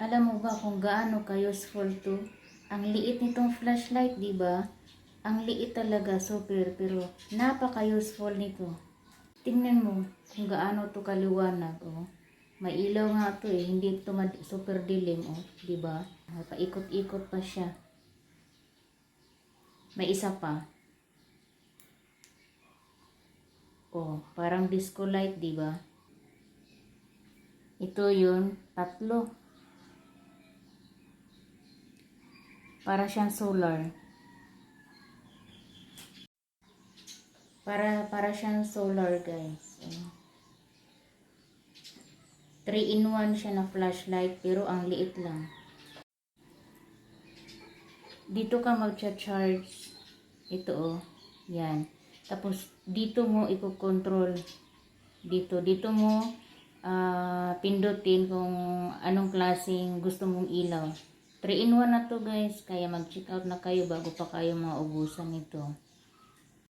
Alam mo ba kung gaano ka-useful to? Ang liit nitong flashlight, di ba? Ang liit talaga, super, pero napaka-useful nito. Tingnan mo kung gaano to kaliwanag, oh. May ilaw nga to eh, hindi to super dilim, oh, di ba? Paikot-ikot pa siya. May isa pa. Oh, parang disco light, di ba? Ito yun, tatlo. Para siyang solar. Para siyang solar, guys. 3-in-1 siya na flashlight, pero ang liit lang. Dito ka mag-charge. Ito oh. Yan. Tapos dito mo i-control. Dito mo pindutin kung anong klaseng gusto mong ilaw. 3-in-1 na to, guys. Kaya mag-check out na kayo bago pa kayo maubusan nito.